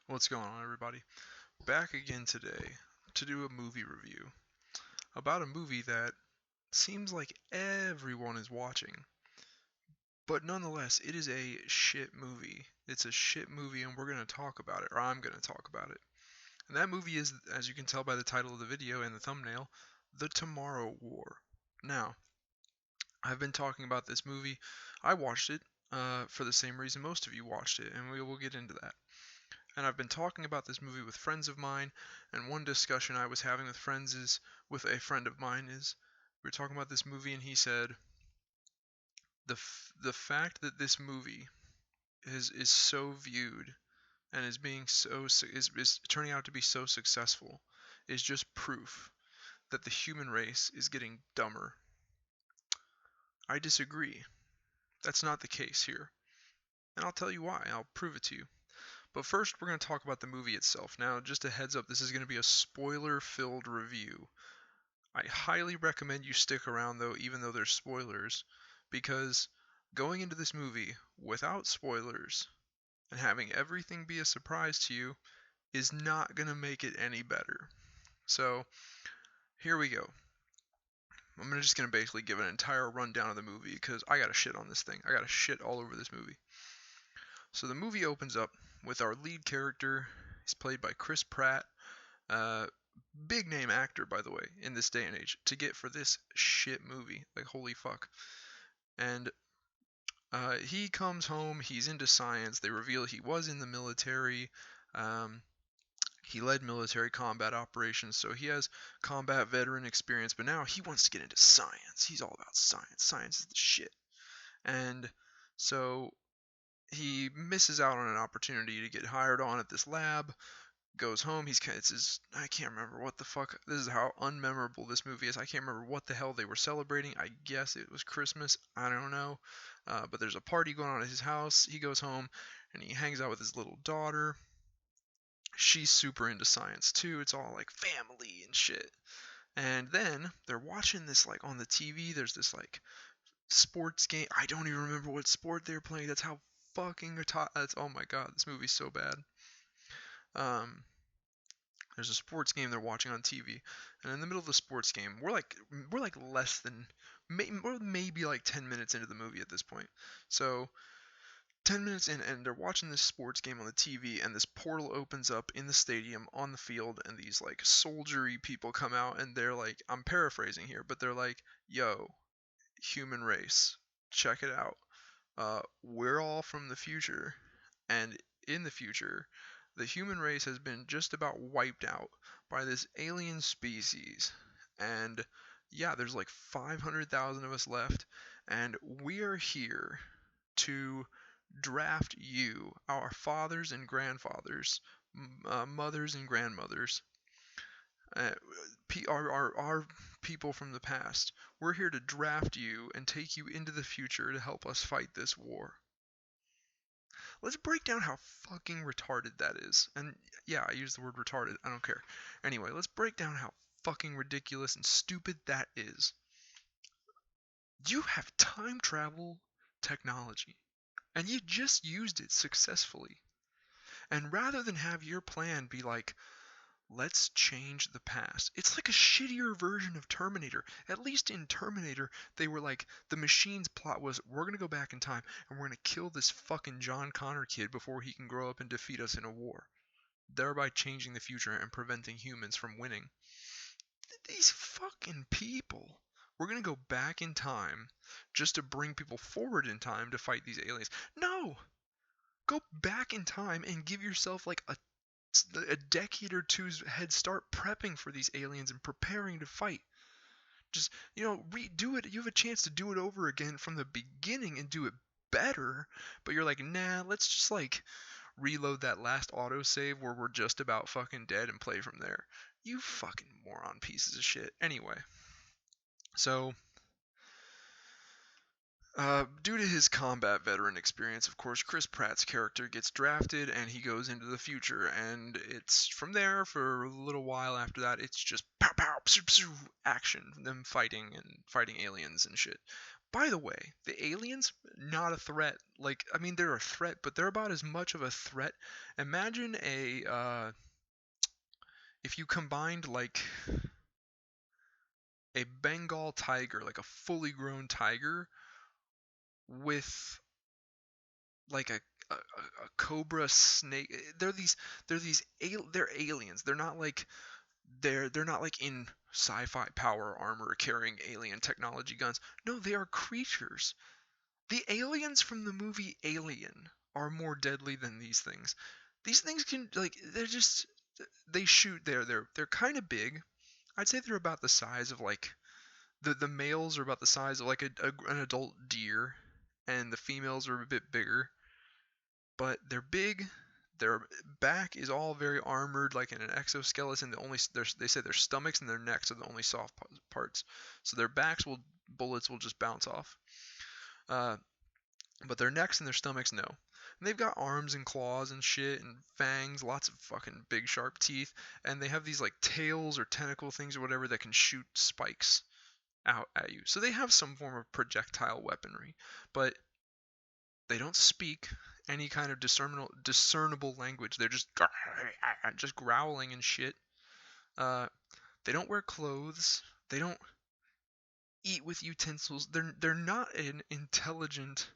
What's going on, everybody? Back again today to do a movie review about a movie that seems like everyone is watching, but nonetheless, it is a shit movie. It's a shit movie, and we're going to talk about it, or I'm going to talk about it. And that movie is, as you can tell by the title of the video and the thumbnail, The Tomorrow War. Now, I've been talking about this movie. I watched it for the same reason most of you watched it, and we will get into that. And I've been talking about this movie with friends of mine, and one discussion I was having with friends is with a friend of mine is we were talking about this movie, and he said the fact that this movie is so viewed and is being is turning out to be so successful is just proof that the human race is getting dumber. I disagree. That's not the case here, and I'll tell you why. I'll prove it to you. But first, we're going to talk about the movie itself. Now, just a heads up, this is going to be a spoiler filled review. I highly recommend you stick around, though, even though there's spoilers, because going into this movie without spoilers and having everything be a surprise to you is not going to make it any better. So, here we go. I'm just going to basically give an entire rundown of the movie because I got to shit on this thing. I got to shit all over this movie. So, the movie opens up with our lead character. He's played by Chris Pratt. Uh, Big name actor, by the way, in this day and age to get for this shit movie. Like, holy fuck. And he comes home. He's into science. They reveal he was in the military. Um, he led military combat operations, so he has combat veteran experience. But now he wants to get into science. He's all about science. Science is the shit. And so he misses out on an opportunity to get hired on at this lab. Goes home. It's his, I can't remember what the fuck. This is how unmemorable this movie is. I can't remember what the hell they were celebrating. I guess it was Christmas. I don't know. But there's a party going on at his house. He goes home and he hangs out with his little daughter. She's super into science too. It's all like family and shit. And then they're watching this like on the TV. There's this like sports game. I don't even remember what sport they're playing. That's how fucking that's, oh my god, this movie's so bad. Um, There's a sports game they're watching on TV, and in the middle of the sports game, we're like less than we're maybe like 10 minutes into the movie at this point. So 10 minutes in, and they're watching this sports game on the TV, and this portal opens up in the stadium on the field, and these like soldiery people come out, and they're like, I'm paraphrasing here, but they're like, "Yo, human race, check it out. We're all from the future, and in the future, the human race has been just about wiped out by this alien species. And yeah, there's like 500,000 of us left, and we are here to draft you, our fathers and grandfathers, mothers and grandmothers, uh, our people from the past. We're here to draft you and take you into the future to help us fight this war." Let's break down how fucking retarded that is. And yeah, I use the word retarded. I don't care. Anyway, let's break down how fucking ridiculous and stupid that is. You have time travel technology, and you just used it successfully. And rather than have your plan be like, let's change the past. It's like a shittier version of Terminator. At least in Terminator, they were like, the machine's plot was, we're gonna go back in time and we're gonna kill this fucking John Connor kid before he can grow up and defeat us in a war, thereby changing the future and preventing humans from winning. These fucking people. We're gonna go back in time just to bring people forward in time to fight these aliens. No! Go back in time and give yourself like a decade or two's head start prepping for these aliens and preparing to fight. Just, redo it. You have a chance to do it over again from the beginning and do it better, but you're like, nah, let's just like reload that last autosave where we're just about fucking dead and play from there. You fucking moron pieces of shit. Anyway, so due to his combat veteran experience, of course, Chris Pratt's character gets drafted and he goes into the future. And it's from there for a little while after that, it's just pow pow, psoo, psoo, action, them fighting and fighting aliens and shit. By the way, the aliens, not a threat. Like, I mean, they're a threat, but they're about as much of a threat. Imagine if you combined like a Bengal tiger, like a fully grown tiger, with like a cobra snake. They're aliens. They're not like in sci-fi power armor carrying alien technology guns. No, they are creatures. The aliens from the movie Alien are more deadly than these things. These things can like they shoot. They're kind of big. I'd say they're about the size of like the males are about the size of like an adult deer, and the females are a bit bigger. But they're big. Their back is all very armored, like in an exoskeleton. They say their stomachs and their necks are the only soft parts. So their bullets will just bounce off. Uh, but their necks and their stomachs, no. And they've got arms and claws and shit and fangs, lots of fucking big sharp teeth, and they have these like tails or tentacle things or whatever that can shoot spikes out at you. So they have some form of projectile weaponry, but they don't speak any kind of discernible language. They're just growling and shit. Uh, they don't wear clothes. They don't eat with utensils. They're not an intelligent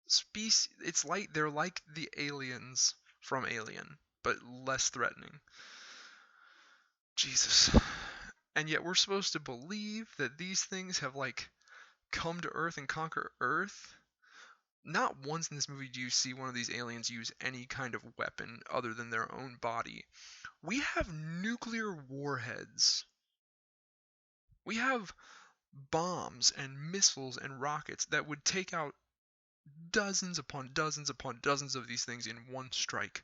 species. It's like they're like the aliens from Alien, but less threatening. Jesus. And yet we're supposed to believe that these things have like come to Earth and conquer Earth. Not once in this movie do you see one of these aliens use any kind of weapon other than their own body. We have nuclear warheads. We have bombs and missiles and rockets that would take out dozens upon dozens upon dozens of these things in one strike.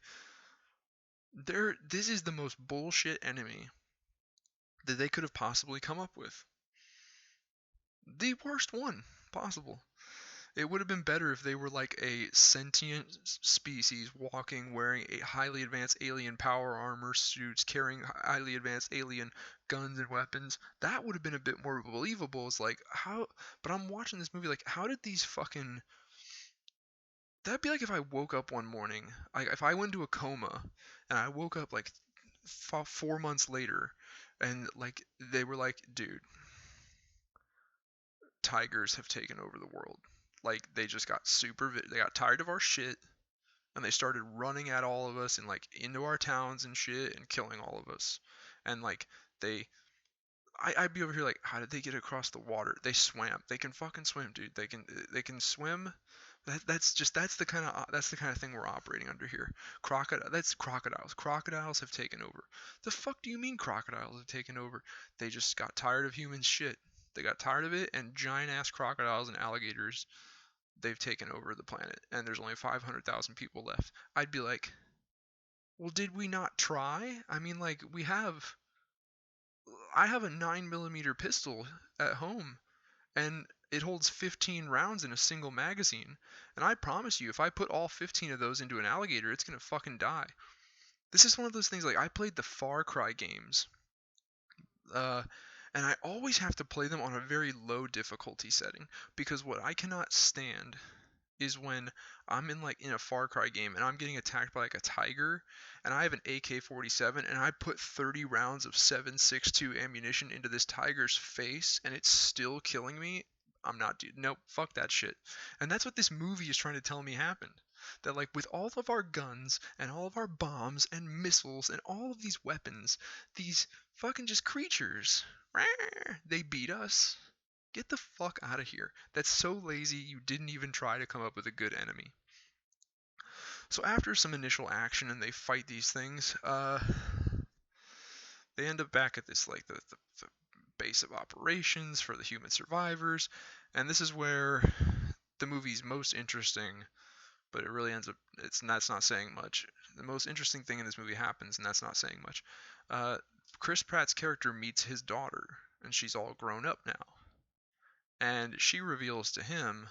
This is the most bullshit enemy that they could have possibly come up with. The worst one possible. It would have been better if they were like a sentient species walking, wearing a highly advanced alien power armor suits, carrying highly advanced alien guns and weapons. That would have been a bit more believable. It's like, how. But I'm watching this movie, like, how did these fucking. That'd be like if I woke up one morning, if I went into a coma and I woke up like 4 months later and like they were like, dude, tigers have taken over the world. Like they just got they got tired of our shit and they started running at all of us and like into our towns and shit and killing all of us. And like they I'd be over here like, how did they get across the water? They swam. They can fucking swim, dude. They can swim. That's the kind of thing we're operating under here. That's crocodiles. Crocodiles have taken over. The fuck do you mean crocodiles have taken over? They just got tired of human shit. They got tired of it, and giant ass crocodiles and alligators, they've taken over the planet, and there's only 500,000 people left. I'd be like, well, did we not try? I mean, like, I have a 9mm pistol at home, and it holds 15 rounds in a single magazine. And I promise you, if I put all 15 of those into an alligator, it's gonna fucking die. This is one of those things, like, I played the Far Cry games, uh, and I always have to play them on a very low difficulty setting, because what I cannot stand is when I'm in a Far Cry game and I'm getting attacked by like a tiger and I have an AK-47 and I put 30 rounds of 7.62 ammunition into this tiger's face and it's still killing me. I'm not, dude. Nope, fuck that shit. And that's what this movie is trying to tell me happened. That like with all of our guns and all of our bombs and missiles and all of these weapons, these fucking just creatures, they beat us. Get the fuck out of here. That's so lazy you didn't even try to come up with a good enemy. So after some initial action and they fight these things, they end up back at this like the base of operations for the human survivors, and this is where the movie's most interesting, but it really ends up that's not saying much. The most interesting thing in this movie happens, and that's not saying much. Chris Pratt's character meets his daughter, and she's all grown up now. And she reveals to him,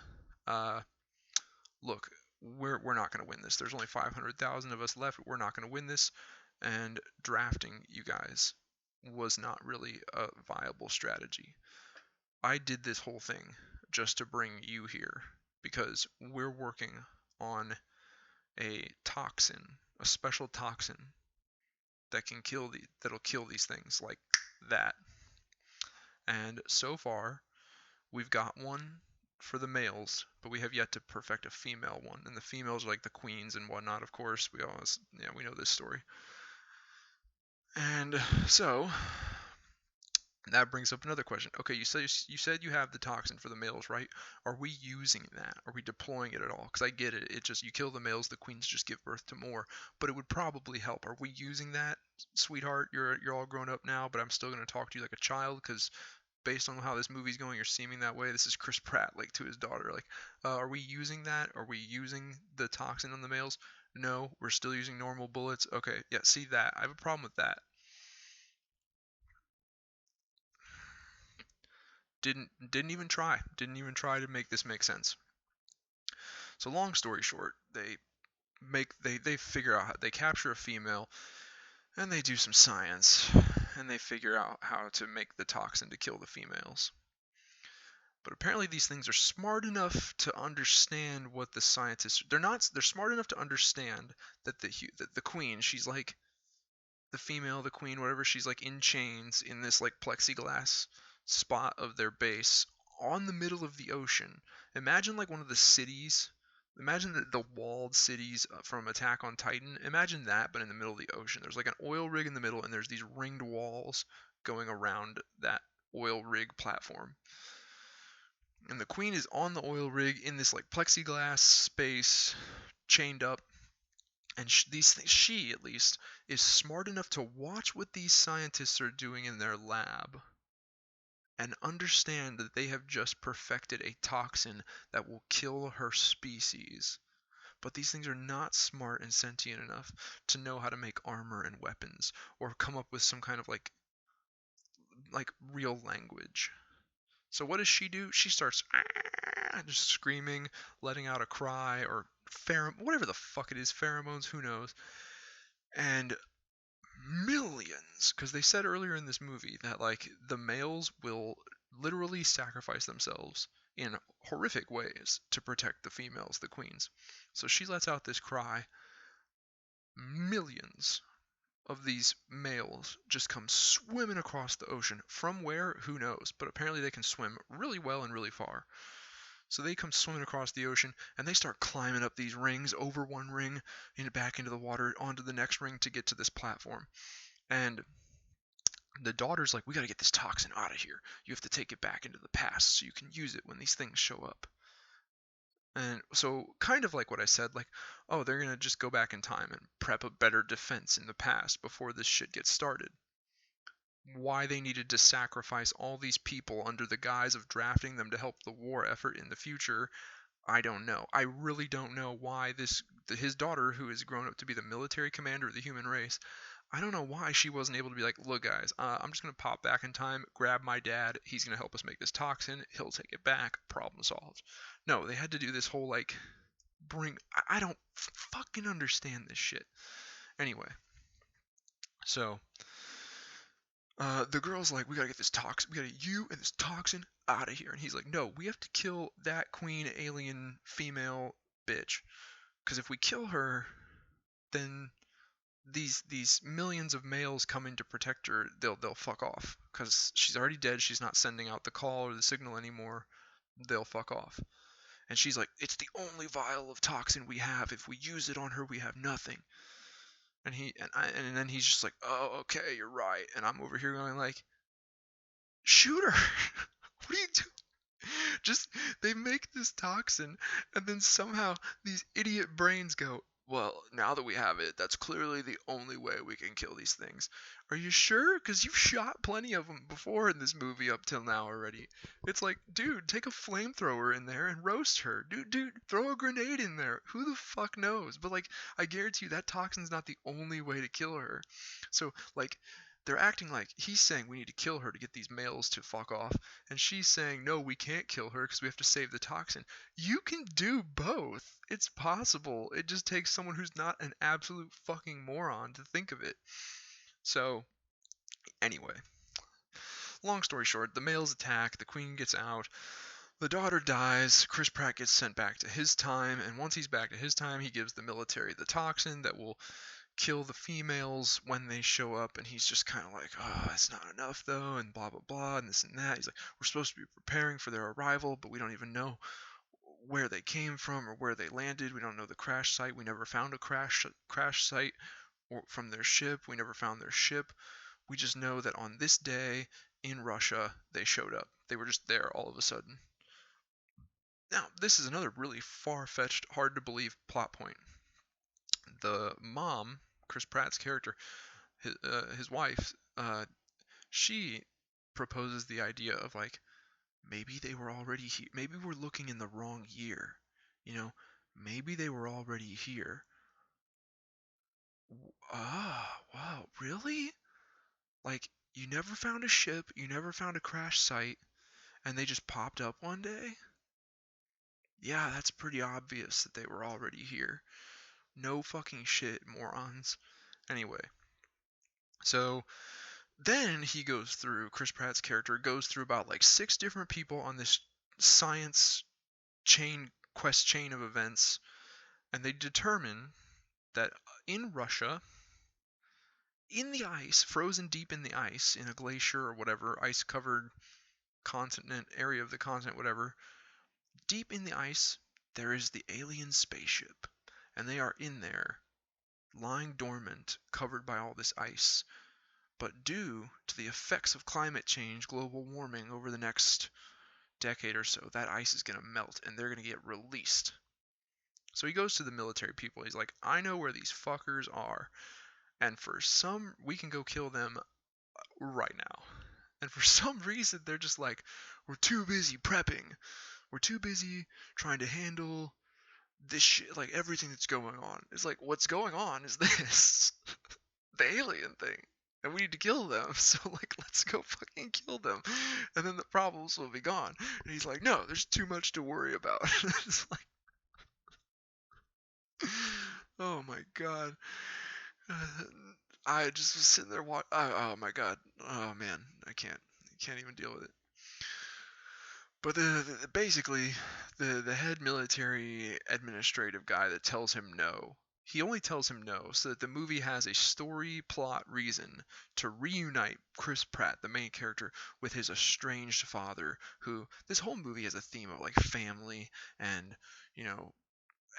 look, we're not going to win this. There's only 500,000 of us left. We're not going to win this. And drafting you guys was not really a viable strategy. I did this whole thing just to bring you here because we're working on a toxin, a special toxin that'll kill these things like that. And so far, we've got one for the males, but we have yet to perfect a female one. And the females are like the queens and whatnot, of course. We know this story. And so that brings up another question. Okay, you said you have the toxin for the males, right? Are we using that? Are we deploying it at all? Because I get it. It just you kill the males, the queens just give birth to more. But it would probably help. Are we using that, sweetheart? You're all grown up now, but I'm still gonna talk to you like a child because based on how this movie's going, you're seeming that way. This is Chris Pratt, like to his daughter. Like, are we using that? Are we using the toxin on the males? No, we're still using normal bullets. Okay, yeah, see that. I have a problem with that. Didn't even try. Didn't even try to make this make sense. So long story short, they figure out they capture a female and they do some science and they figure out how to make the toxin to kill the females. But apparently these things are smart enough to understand what the scientists they're smart enough to understand that the queen, she's like the female, the queen, whatever, she's like in chains in this like plexiglass spot of their base on the middle of the ocean. Imagine like one of the cities. Imagine the walled cities from Attack on Titan. Imagine that, but in the middle of the ocean. There's like an oil rig in the middle, and there's these ringed walls going around that oil rig platform. And the queen is on the oil rig in this like plexiglass space, chained up, and these things, she at least is smart enough to watch what these scientists are doing in their lab and understand that they have just perfected a toxin that will kill her species. But these things are not smart and sentient enough to know how to make armor and weapons or come up with some kind of like real language. So what does she do? She starts just screaming, letting out a cry or whatever the fuck it is, pheromones, who knows. And millions, because they said earlier in this movie that like the males will literally sacrifice themselves in horrific ways to protect the females, the queens. So she lets out this cry. Millions of these males just come swimming across the ocean. From where? Who knows? But apparently they can swim really well and really far. So they come swimming across the ocean and they start climbing up these rings, over one ring, and back into the water, onto the next ring to get to this platform. And the daughter's like, we gotta get this toxin out of here. You have to take it back into the past so you can use it when these things show up. And so, kind of like what I said, like, oh, they're gonna just go back in time and prep a better defense in the past before this shit gets started. Why they needed to sacrifice all these people under the guise of drafting them to help the war effort in the future, I don't know. I really don't know why his daughter, who is grown up to be the military commander of the human race, I don't know why she wasn't able to be like, look, guys, I'm just going to pop back in time, grab my dad. He's going to help us make this toxin. He'll take it back. Problem solved. No, they had to do this whole, like, I don't fucking understand this shit. Anyway, so, the girl's like, we gotta get this toxin. We gotta get you and this toxin out of here. And he's like, no, we have to kill that queen alien female bitch. Because if we kill her, then these millions of males coming to protect her, they'll fuck off because she's already dead. She's not sending out the call or the signal anymore. They'll fuck off. And she's like, it's the only vial of toxin we have. If we use it on her, we have nothing. And then he's just like, oh, okay, you're right. And I'm over here going like, shoot her. What are you doing? Just they make this toxin, and then somehow these idiot brains go, well, now that we have it, that's clearly the only way we can kill these things. Are you sure? Because you've shot plenty of them before in this movie up till now already. It's like, dude, take a flamethrower in there and roast her. Dude, throw a grenade in there. Who the fuck knows? But like, I guarantee you that toxin's not the only way to kill her. So like, they're acting like he's saying we need to kill her to get these males to fuck off, and she's saying no, we can't kill her because we have to save the toxin. You can do both. It's possible. It just takes someone who's not an absolute fucking moron to think of it. So, anyway, long story short, the males attack, the queen gets out, The daughter dies. Chris Pratt gets sent back to his time, and once he's back to his time, he gives the military the toxin that will kill the females when they show up, and he's just kind of like, oh, it's not enough though, and blah blah blah, and this and that. He's like, we're supposed to be preparing for their arrival, but we don't even know where they came from or where they landed. We don't know the crash site. We never found a crash site from their ship. We never found their ship. We just know that on this day in Russia, they showed up. They were just there all of a sudden. Now, this is another really far-fetched, hard-to-believe plot point. The mom, Chris Pratt's character, his wife, she proposes the idea of like, maybe they were already here. Maybe we're looking in the wrong year. You know, maybe they were already here. Ah, wow, really? Like, you never found a ship, you never found a crash site, and they just popped up one day? Yeah, that's pretty obvious that they were already here. No fucking shit, morons. Anyway, so then Chris Pratt's character goes through about like 6 different people on this science quest chain of events, and they determine that in Russia, in the ice, frozen deep in the ice, in a glacier or whatever, ice covered continent, area of the continent, whatever, deep in the ice, there is the alien spaceship. And they are in there, lying dormant, covered by all this ice. But due to the effects of climate change, global warming over the next decade or so, that ice is going to melt and they're going to get released. So he goes to the military people. He's like, I know where these fuckers are. And we can go kill them right now. And for some reason, they're just like, we're too busy prepping. We're too busy trying to handle this shit, like everything that's going on. It's like, what's going on is this. The alien thing. And we need to kill them. So, like, let's go fucking kill them. And then the problems will be gone. And he's like, no, there's too much to worry about. It's like, oh my god. I just was sitting there watching. Oh my god. Oh man. I can't even deal with it. But basically, the head military administrative guy that tells him no, he only tells him no so that the movie has a story plot reason to reunite Chris Pratt, the main character, with his estranged father, who this whole movie has a theme of like family and, you know,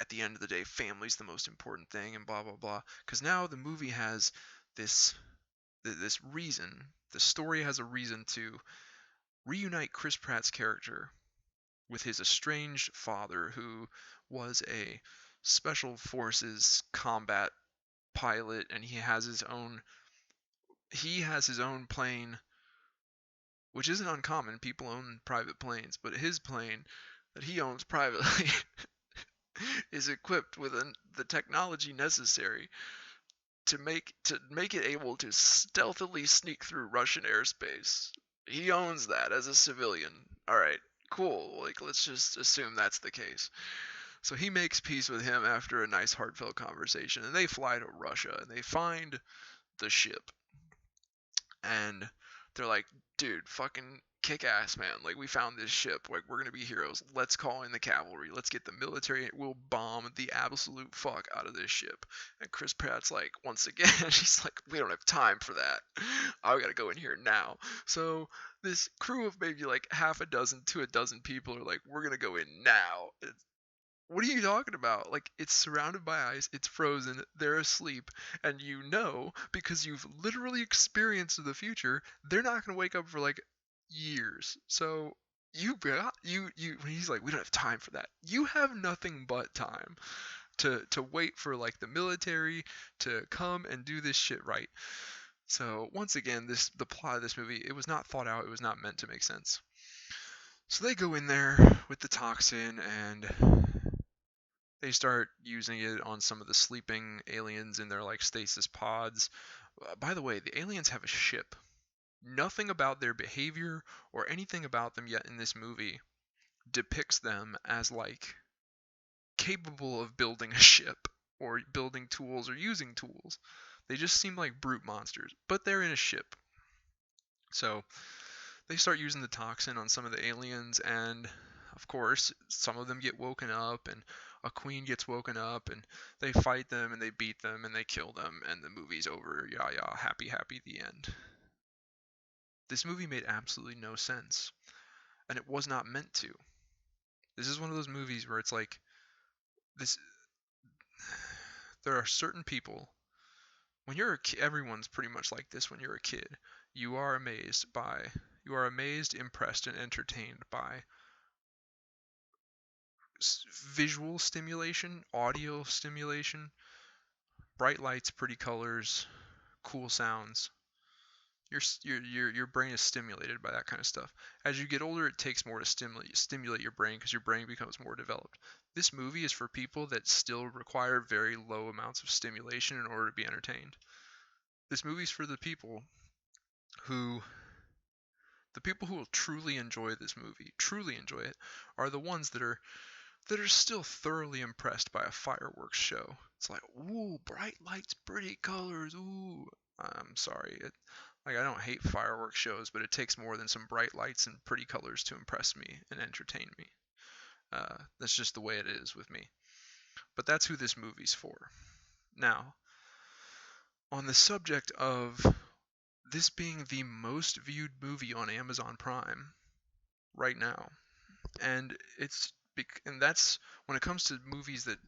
at the end of the day, family's the most important thing and blah blah blah. Because now the movie has this reason, the story has a reason to reunite Chris Pratt's character with his estranged father, who was a special forces combat pilot, and he has his own plane, which isn't uncommon. People own private planes, but his plane that he owns privately is equipped with the technology necessary to make it able to stealthily sneak through Russian airspace. He owns that as a civilian. All right, cool. Like, let's just assume that's the case. So he makes peace with him after a nice heartfelt conversation, and they fly to Russia and they find the ship. And they're like, dude, fucking kick ass, man. Like, we found this ship. Like, we're gonna be heroes. Let's call in the cavalry. Let's get the military. We'll bomb the absolute fuck out of this ship. And Chris Pratt's like, once again, he's like, we don't have time for that. I gotta go in here now. So this crew of maybe like half a dozen to a dozen people are like, we're gonna go in now. What are you talking about? Like, it's surrounded by ice, it's frozen, they're asleep, and you know, because you've literally experienced the future, they're not gonna wake up for like years. So he's like, we don't have time for that. You have nothing but time to wait for like the military to come and do this shit right. So once again, the plot of this movie, it was not thought out, it was not meant to make sense. So they go in there with the toxin and they start using it on some of the sleeping aliens in their like stasis pods. By the way, the aliens have a ship. Nothing about their behavior or anything about them yet in this movie depicts them as like capable of building a ship or building tools or using tools. They just seem like brute monsters, but they're in a ship. So they start using the toxin on some of the aliens, and of course, some of them get woken up, and a queen gets woken up, and they fight them, and they beat them, and they kill them, and the movie's over. Yeah, yeah, happy, happy, the end. This movie made absolutely no sense, and it was not meant to. This is one of those movies where it's like, this. There are certain people. When you're a kid, everyone's pretty much like this. When you're a kid, you are amazed by, impressed, and entertained by visual stimulation, audio stimulation, bright lights, pretty colors, cool sounds. Your brain is stimulated by that kind of stuff. As you get older, it takes more to stimulate your brain because your brain becomes more developed. This movie is for people that still require very low amounts of stimulation in order to be entertained. This movie's for who the people who will truly enjoy this movie, truly enjoy it, are the ones that are still thoroughly impressed by a fireworks show. It's like, ooh, bright lights, pretty colors, ooh. I'm sorry, like, I don't hate fireworks shows, but it takes more than some bright lights and pretty colors to impress me and entertain me. That's just the way it is with me. But that's who this movie's for. Now, on the subject of this being the most viewed movie on Amazon Prime right now, and that's when it comes to movies that,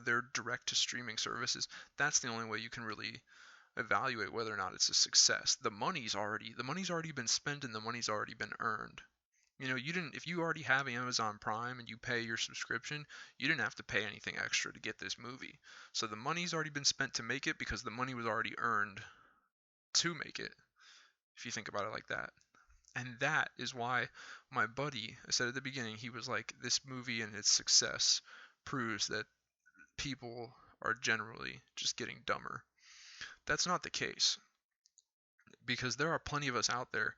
they're direct to streaming services. That's the only way you can really evaluate whether or not it's a success. The money's already been spent, and the money's already been earned. You didn't if you already have Amazon Prime and you pay your subscription, you didn't have to pay anything extra to get this movie. So the money's already been spent to make it because the money was already earned to make it, if you think about it like that. And that is why my buddy, I said at the beginning, he was like, this movie and its success proves that people are generally just getting dumber. That's not the case, because there are plenty of us out there.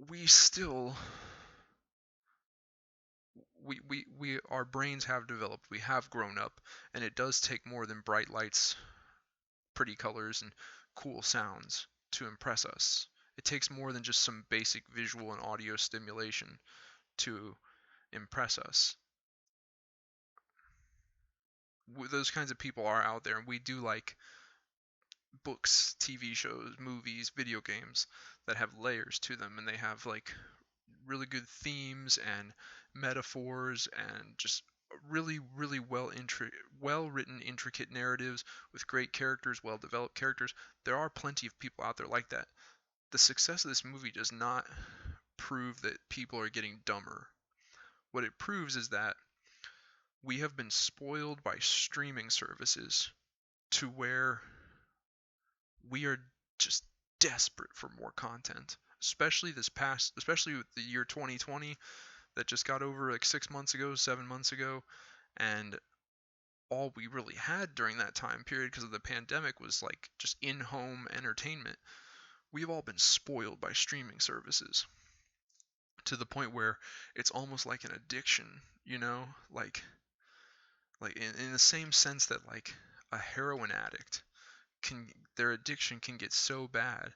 We still, our brains have developed, we have grown up, and it does take more than bright lights, pretty colors, and cool sounds to impress us. It takes more than just some basic visual and audio stimulation to impress us. Those kinds of people are out there, and we do like books, TV shows, movies, video games that have layers to them, and they have like really good themes and metaphors and just really, really well written, intricate narratives with great characters, well developed characters. There are plenty of people out there like that. The success of this movie does not prove that people are getting dumber. What it proves is that we have been spoiled by streaming services to where we are just desperate for more content. Especially with the year 2020 that just got over like 6 months ago, 7 months ago, and all we really had during that time period because of the pandemic was like just in-home entertainment. We've all been spoiled by streaming services to the point where it's almost like an addiction, like in the same sense that like a heroin addict can their addiction can get so bad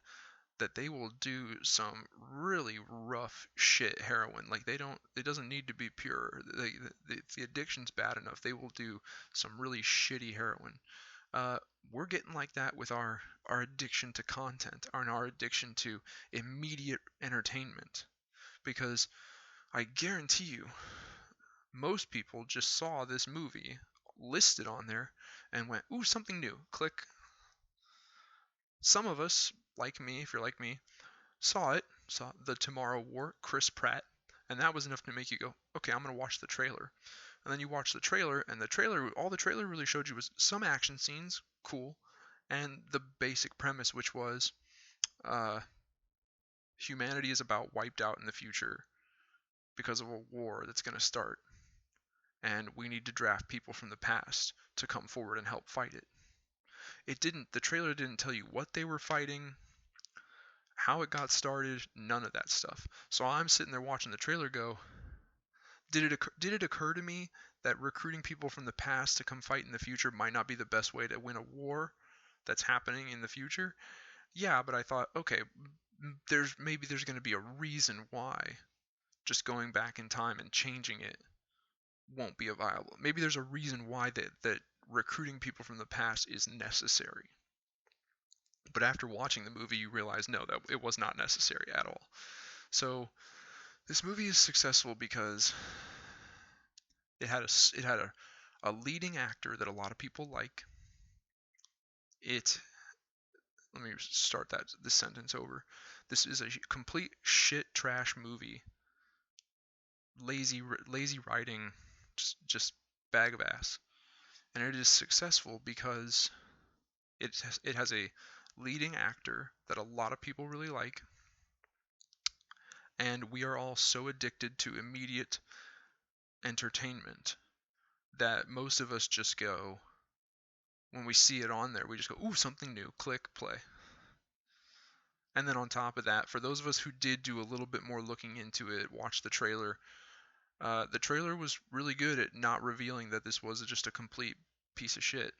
that they will do some really rough shit heroin. Like it doesn't need to be pure. The addiction's bad enough. They will do some really shitty heroin. We're getting like that with our addiction to content, and our addiction to immediate entertainment. Because I guarantee you, most people just saw this movie listed on there and went, ooh, something new. Click. Some of us, like me, if you're like me, saw The Tomorrow War, Chris Pratt, and that was enough to make you go, okay, I'm going to watch the trailer. And then you watch the trailer, and all the trailer really showed you was some action scenes, cool, and the basic premise, which was uh, humanity is about wiped out in the future because of a war that's going to start, and we need to draft people from the past to come forward and help fight it. The trailer didn't tell you what they were fighting, how it got started, none of that stuff. So I'm sitting there watching the trailer go, did it occur to me that recruiting people from the past to come fight in the future might not be the best way to win a war that's happening in the future? Yeah, but I thought, okay, there's going to be a reason why just going back in time and changing it won't be a viable. Maybe there's a reason why that recruiting people from the past is necessary. But after watching the movie, you realize no, that it was not necessary at all. So this movie is successful because it had a leading actor that a lot of people like. Let me start this sentence over. This is a complete shit trash movie. Lazy writing, just bag of ass. And it is successful because it has a leading actor that a lot of people really like, and we are all so addicted to immediate entertainment that most of us just go, when we see it on there, we just go, ooh, something new, click, play. And then on top of that, for those of us who did do a little bit more looking into it, watch the trailer was really good at not revealing that this was just a complete piece of shit.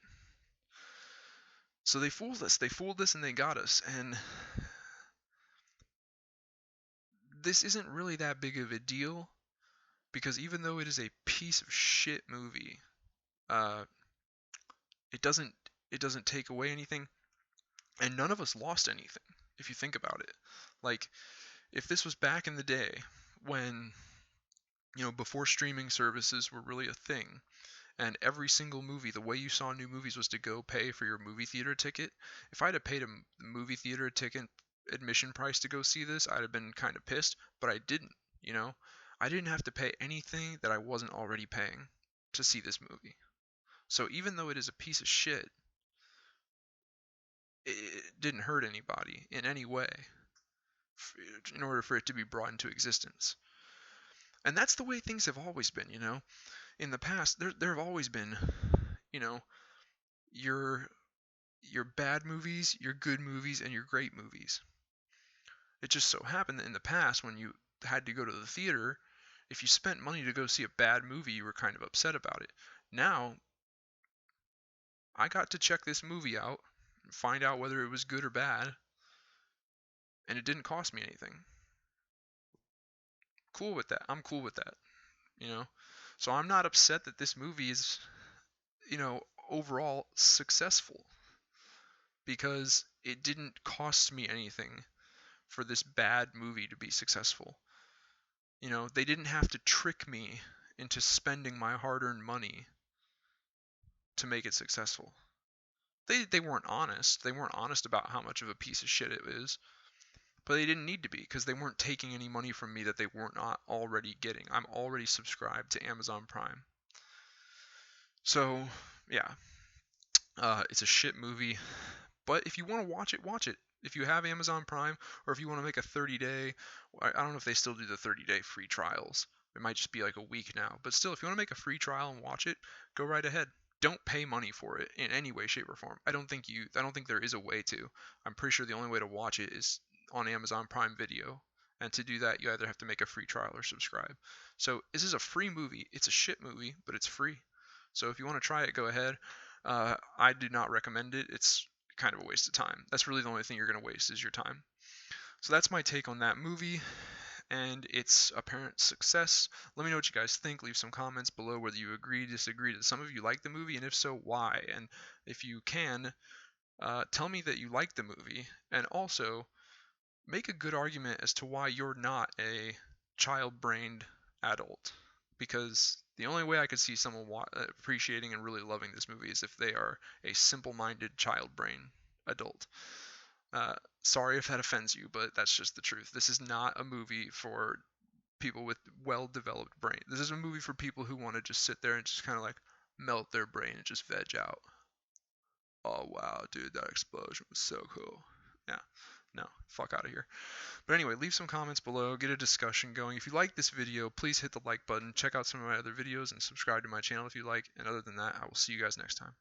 So they fooled us and they got us, and this isn't really that big of a deal, because even though it is a piece of shit movie, it doesn't take away anything, and none of us lost anything if you think about it. Like, if this was back in the day when, before streaming services were really a thing, and every single movie, the way you saw new movies was to go pay for your movie theater ticket. If I'd have paid a movie theater ticket admission price to go see this, I'd have been kind of pissed, but I didn't, I didn't have to pay anything that I wasn't already paying to see this movie. So even though it is a piece of shit, it didn't hurt anybody in any way in order for it to be brought into existence. And that's the way things have always been, In the past, there have always been, your bad movies, your good movies, and your great movies. It just so happened that in the past, when you had to go to the theater, if you spent money to go see a bad movie, you were kind of upset about it. Now, I got to check this movie out, find out whether it was good or bad, and it didn't cost me anything. Cool with that. I'm cool with that, So I'm not upset that this movie is, overall successful, because it didn't cost me anything for this bad movie to be successful. They didn't have to trick me into spending my hard-earned money to make it successful. They weren't honest. They weren't honest about how much of a piece of shit it is. But they didn't need to be, because they weren't taking any money from me that they weren't not already getting. I'm already subscribed to Amazon Prime. So, yeah. It's a shit movie. But if you want to watch it, watch it. If you have Amazon Prime, or if you want to make a 30-day, I don't know if they still do the 30-day free trials. It might just be like a week now. But still, if you want to make a free trial and watch it, go right ahead. Don't pay money for it in any way, shape, or form. I don't think there is a way to. I'm pretty sure the only way to watch it is on Amazon Prime Video. And to do that, you either have to make a free trial or subscribe. So this is a free movie. It's a shit movie, but it's free. So if you want to try it, go ahead. I do not recommend it. It's kind of a waste of time. That's really the only thing you're going to waste is your time. So that's my take on that movie and its apparent success. Let me know what you guys think. Leave some comments below whether you agree, disagree. Did some of you like the movie, and if so, why? And if you can, tell me that you like the movie, and also make a good argument as to why you're not a child-brained adult. Because the only way I could see someone appreciating and really loving this movie is if they are a simple-minded child brain adult. Sorry if that offends you, but that's just the truth. This is not a movie for people with well-developed brain. This is a movie for people who want to just sit there and just kind of like melt their brain and just veg out. Oh wow, dude, that explosion was so cool. Yeah, no, fuck out of here. But anyway, leave some comments below, get a discussion going. If you like this video, please hit the like button. Check out some of my other videos and subscribe to my channel if you like. And other than that, I will see you guys next time.